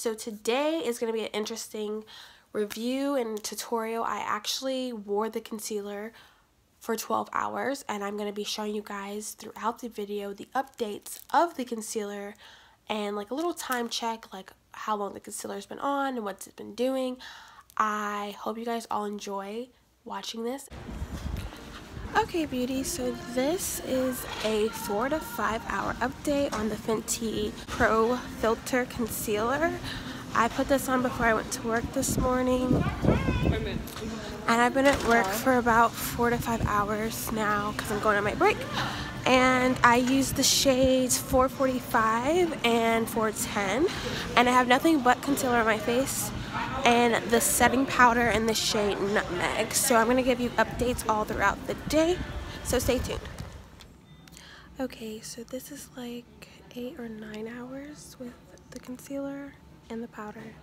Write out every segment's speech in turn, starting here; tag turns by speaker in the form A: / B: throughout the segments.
A: so today is going to be an interesting review and tutorial. I actually wore the concealer for 12 hours and I'm going to be showing you guys throughout the video the updates of the concealer and like a little time check, like how long the concealer's been on and what it's been doing. I hope you guys all enjoy watching this. Okay, beauty, so this is a 4 to 5 hour update on the Fenty Pro Filt'r Concealer. I put this on before I went to work this morning, and I've been at work for about 4 to 5 hours now because I'm going on my break. And I use the shades 445 and 410, and I have nothing but concealer on my face and the setting powder in the shade Nutmeg. So I'm going to give you updates all throughout the day, so stay tuned. Okay, so this is like 8 or 9 hours with the concealer and the powder.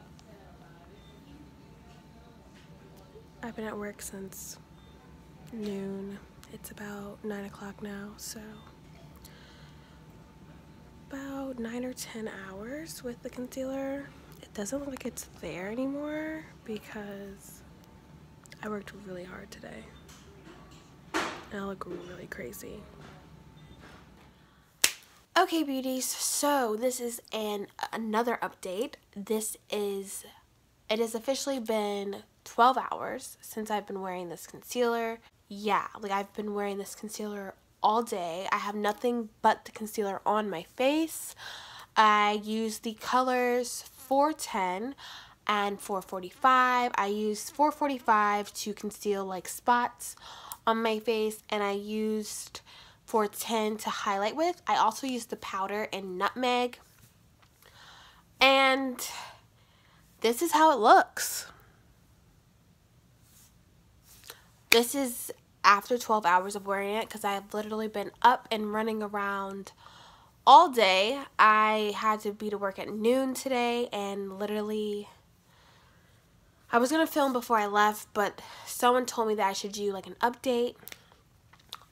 A: I've been at work since noon. It's about 9 o'clock now, so about 9 or 10 hours with the concealer. It doesn't look like it's there anymore because I worked really hard today and I look really crazy. Okay, beauties, so this is another update. It has officially been 12 hours since I've been wearing this concealer. Yeah, like I've been wearing this concealer all day. I have nothing but the concealer on my face. I use the colors 410 and 445. I used 445 to conceal like spots on my face, and I used 410 to highlight with. I also used the powder in Nutmeg, and this is how it looks. This is after 12 hours of wearing it because I've literally been up and running around all day. I had to be to work at noon today, and literally I was gonna film before I left, but someone told me that I should do like an update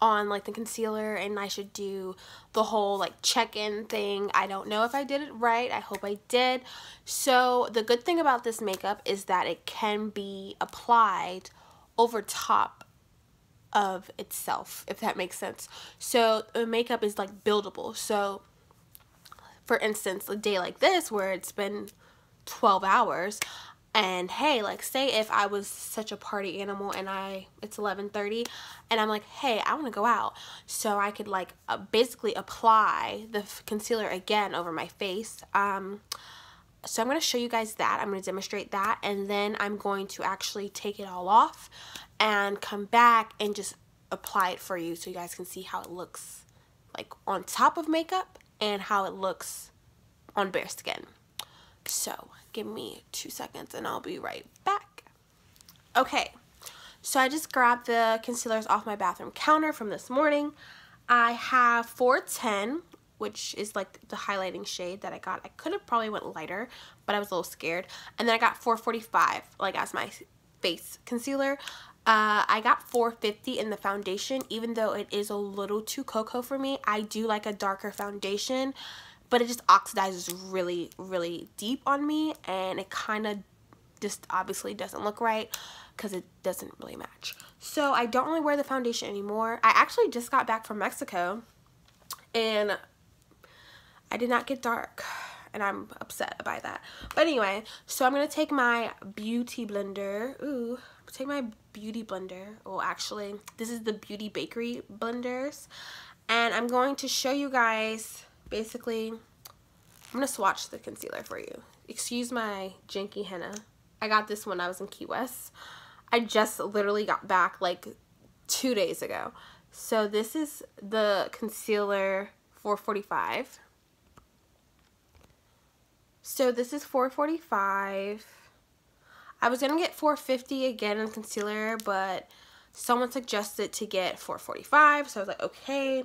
A: on like the concealer and I should do the whole like check-in thing. I don't know if I did it right. I hope I did. So the good thing about this makeup is that it can be applied over top of itself, if that makes sense. So the makeup is like buildable. So for instance, a day like this where it's been 12 hours, and hey, like say if I was such a party animal and it's 11:30 and I'm like, hey, I want to go out, so I could like basically apply the concealer again over my face. So I'm going to show you guys that. I'm going to demonstrate that, and then I'm going to actually take it all off and come back and just apply it for you so you guys can see how it looks like on top of makeup and how it looks on bare skin. So give me 2 seconds and I'll be right back. Okay, so I just grabbed the concealers off my bathroom counter from this morning. I have 410, which is like the highlighting shade that I got. I could have probably went lighter, but I was a little scared. And then I got 445 like as my face concealer. I got 450 in the foundation, even though it is a little too cocoa for me. I do like a darker foundation, but it just oxidizes really, really deep on me, and it kind of just obviously doesn't look right because it doesn't really match. So I don't really wear the foundation anymore. I actually just got back from Mexico, and I did not get dark, and I'm upset by that. But anyway, so I'm going to take my beauty blender. Take my beauty blender. Well, actually, this is the Beauty Bakery blenders, and I'm going to show you guys basically. I'm going to swatch the concealer for you. Excuse my janky henna. I got this when I was in Key West. I just literally got back like 2 days ago. So this is the concealer 445. So this is 445. I was gonna get 450 again in concealer, but someone suggested to get 445, so I was like, okay.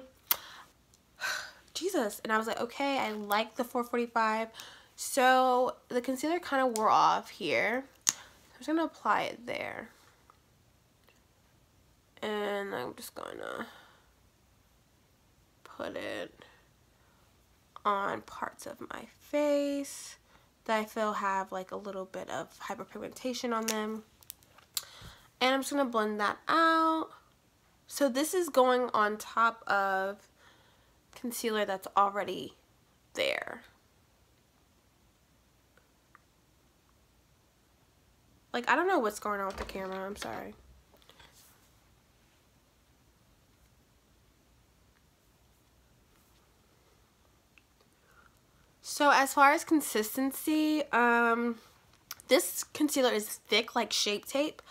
A: Jesus. And I was like, okay, I like the 445. So the concealer kind of wore off here. I'm just gonna apply it there, and I'm just gonna put it on parts of my face that I feel have like a little bit of hyperpigmentation on them. And I'm just going to blend that out. So this is going on top of concealer that's already there. Like, I don't know what's going on with the camera. I'm sorry. So as far as consistency, this concealer is thick like Shape Tape,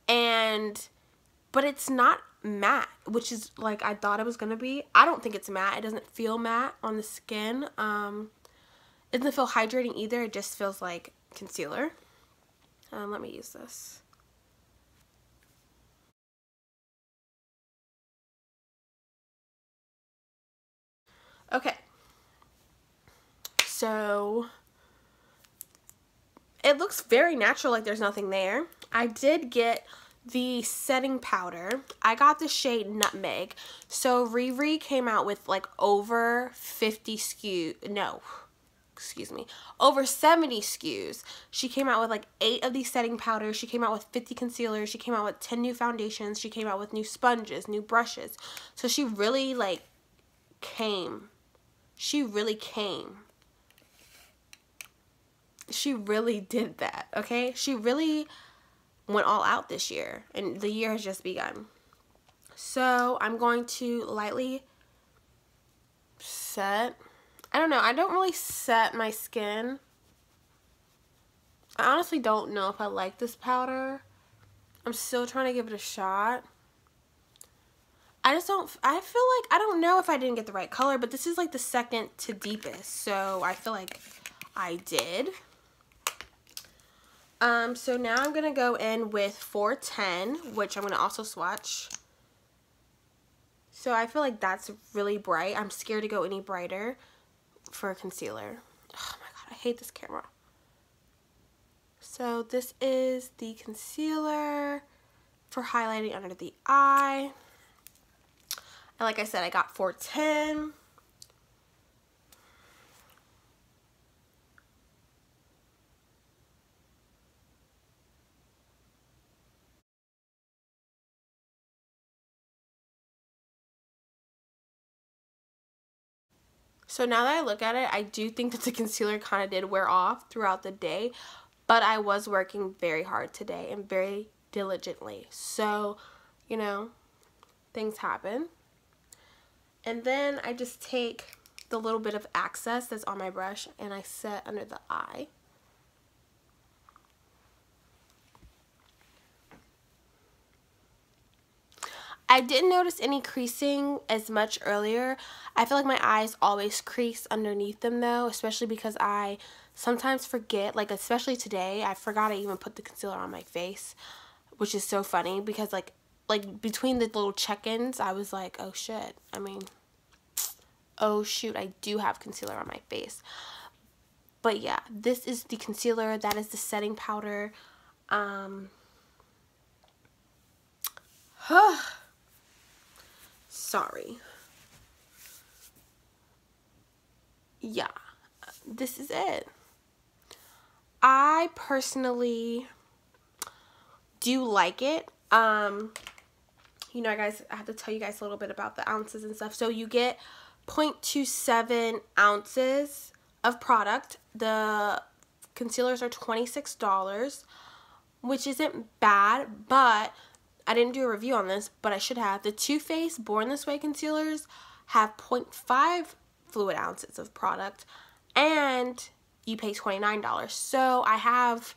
A: but it's not matte, which is like I thought it was gonna be. I don't think it's matte. It doesn't feel matte on the skin. It doesn't feel hydrating either. It just feels like concealer. Let me use this. Okay. So it looks very natural, like there's nothing there. I did get the setting powder. I got the shade Nutmeg. So Riri came out with like over 50 SKUs. No, excuse me, over 70 SKUs. She came out with like 8 of these setting powders. She came out with 50 concealers. She came out with 10 new foundations. She came out with new sponges, new brushes. So she really like came. She really came. She really did that, okay? She really went all out this year, and the year has just begun. So I'm going to lightly set. I don't know. I don't really set my skin. I honestly don't know if I like this powder. I'm still trying to give it a shot. I feel like, I don't know if I didn't get the right color, but this is like the second to deepest, so I feel like I did. So now I'm going to go in with 410, which I'm going to also swatch. So I feel like that's really bright. I'm scared to go any brighter for a concealer. Oh my god, I hate this camera. So this is the concealer for highlighting under the eye. And like I said, I got 410. So now that I look at it, I do think that the concealer kind of did wear off throughout the day, but I was working very hard today and very diligently. So, you know, things happen. And then I just take the little bit of excess that's on my brush and I set under the eye. I didn't notice any creasing as much earlier. I feel like my eyes always crease underneath them though, especially because I sometimes forget, like especially today, I forgot I even put the concealer on my face, which is so funny because like between the little check-ins, I was like, oh shit, oh shoot, I do have concealer on my face. But yeah, this is the concealer, that is the setting powder. Sorry. Yeah, this is it. I personally do like it. You know, guys, I have to tell you guys a little bit about the ounces and stuff. So you get 0.27 ounces of product. The concealers are $26, which isn't bad, but I didn't do a review on this, but I should have. The Too Faced Born This Way concealers have 0.5 fluid ounces of product, and you pay $29. So I have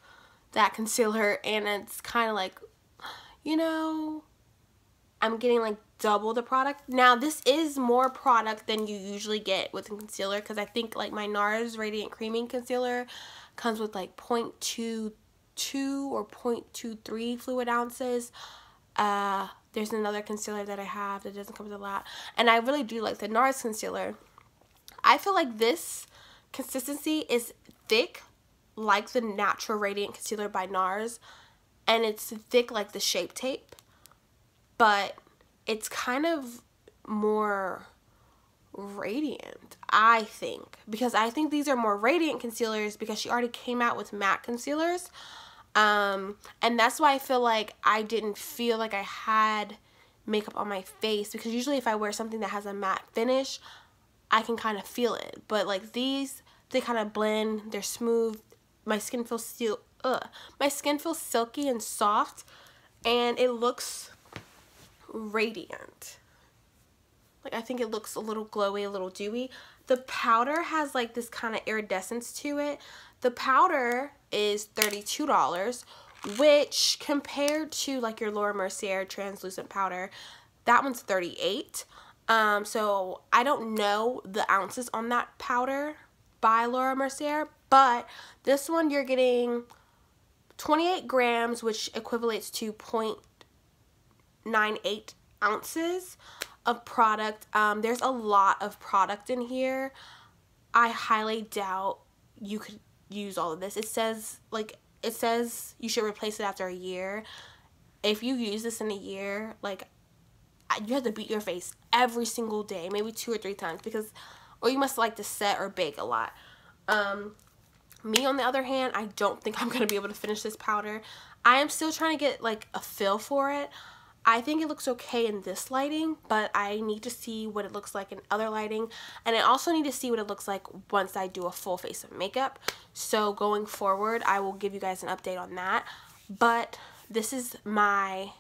A: that concealer, and it's kind of like, you know, I'm getting like double the product. Now this is more product than you usually get with a concealer, because I think like my NARS Radiant Creaming Concealer comes with like 0.22 or 0.23 fluid ounces. There's another concealer that I have that doesn't come with a lot, and I really do like the NARS concealer. I feel like this consistency is thick like the Natural Radiant Concealer by NARS, and it's thick like the Shape Tape, but it's kind of more radiant, I think, because I think these are more radiant concealers because she already came out with matte concealers. And that's why I feel like I didn't feel like I had makeup on my face, because usually if I wear something that has a matte finish, I can kind of feel it. But like these, they kind of blend, they're smooth. My skin feels silky and soft, and it looks radiant. Like, I think it looks a little glowy, a little dewy. The powder has like this kind of iridescence to it. The powder is $32, which compared to like your Laura Mercier translucent powder, that one's $38. So I don't know the ounces on that powder by Laura Mercier, but this one you're getting 28 grams, which equivalates to 0.98 ounces of product. There's a lot of product in here. I highly doubt you could use all of this. It says you should replace it after a year. If you use this in a year, like, you have to beat your face every single day, maybe 2 or 3 times, because, or you must like to set or bake a lot. Me on the other hand, I don't think I'm gonna be able to finish this powder. I am still trying to get like a feel for it. I think it looks okay in this lighting, but I need to see what it looks like in other lighting, and I also need to see what it looks like once I do a full face of makeup. So going forward, I will give you guys an update on that. But this is my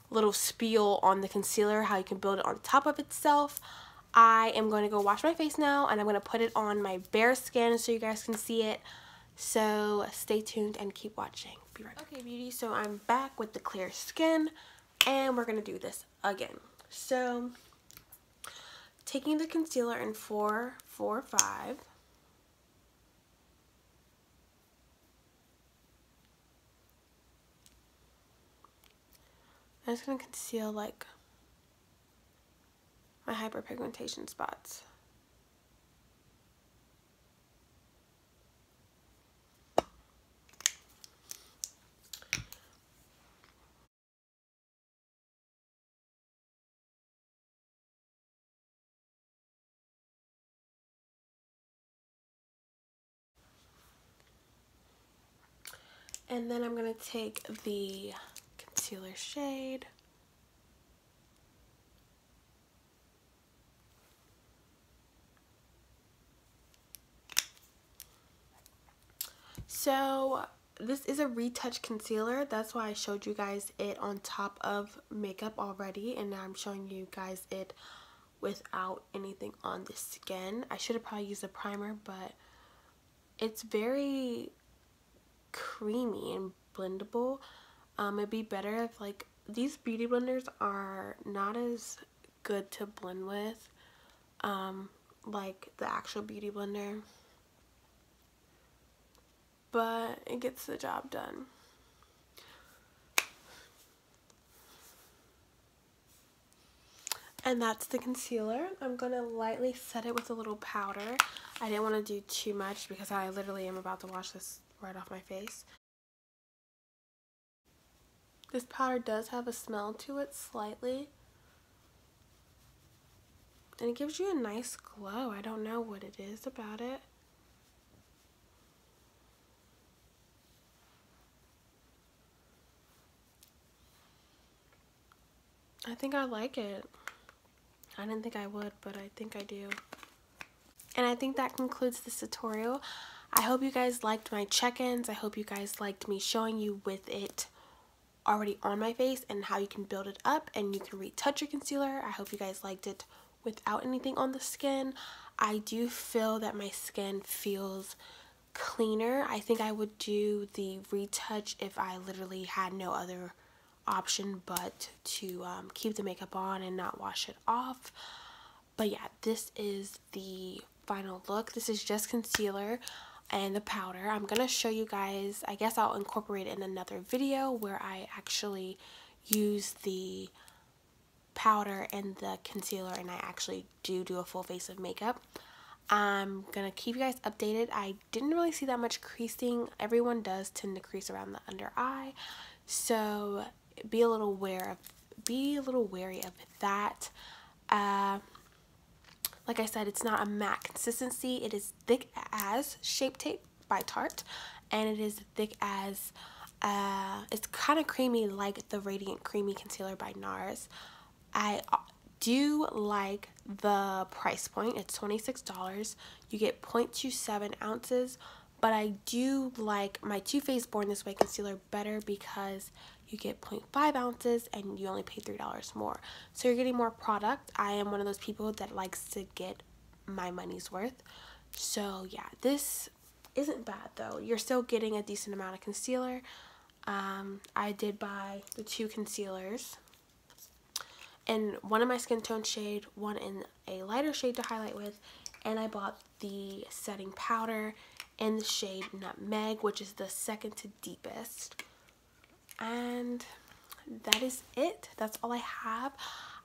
A: little spiel on the concealer, how you can build it on top of itself. I am going to go wash my face now, and I'm going to put it on my bare skin so you guys can see it. So stay tuned and keep watching. Be right back. Okay, beauty, so I'm back with the clear skin, and we're going to do this again. So taking the concealer in 445. I'm just going to conceal like my hyperpigmentation spots. And then I'm going to take the concealer shade. So this is a Retouch concealer. That's why I showed you guys it on top of makeup already, and now I'm showing you guys it without anything on the skin. I should have probably used a primer, but it's very creamy and blendable. It'd be better if, like, these beauty blenders are not as good to blend with like the actual beauty blender, but it gets the job done. And that's the concealer. I'm gonna lightly set it with a little powder. I didn't want to do too much because I literally am about to wash this right off my face. This powder does have a smell to it slightly, and it gives you a nice glow. I don't know what it is about it. I think I like it. I didn't think I would, but I think I do. And I think that concludes this tutorial. I hope you guys liked my check-ins. I hope you guys liked me showing you with it already on my face and how you can build it up and you can retouch your concealer. I hope you guys liked it without anything on the skin. I do feel that my skin feels cleaner. I think I would do the retouch if I literally had no other option but to keep the makeup on and not wash it off. But yeah, this is the final look. This is just concealer and the powder. I'm gonna show you guys, I guess I'll incorporate it in another video where I actually use the powder and the concealer and I actually do a full face of makeup. I'm gonna keep you guys updated. I didn't really see that much creasing. Everyone does tend to crease around the under eye, so be a little wary of that. Like I said, it's not a matte consistency. It is thick as Shape Tape by Tarte, and it is thick as it's kind of creamy like the Radiant Creamy Concealer by NARS. I do like the price point. It's $26. You get 0.27 ounces, but I do like my Too Faced Born This Way concealer better because you get 0.5 ounces and you only pay $3 more. So you're getting more product. I am one of those people that likes to get my money's worth. So yeah, this isn't bad though. You're still getting a decent amount of concealer. I did buy the 2 concealers, and one in my skin tone shade, one in a lighter shade to highlight with, and I bought the setting powder in the shade Nutmeg, which is the second to deepest. And that is it. That's all I have.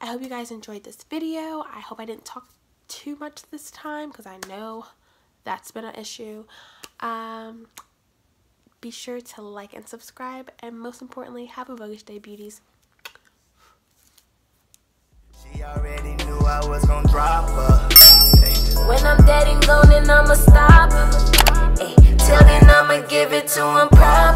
A: I hope you guys enjoyed this video. I hope I didn't talk too much this time because I know that's been an issue. Be sure to like and subscribe, and most importantly, have a Voguish day, beauties.
B: She already knew I was gonna drop her. When I'm dead and gone, then I'ma stop her. Tell them I'ma give it to him proper.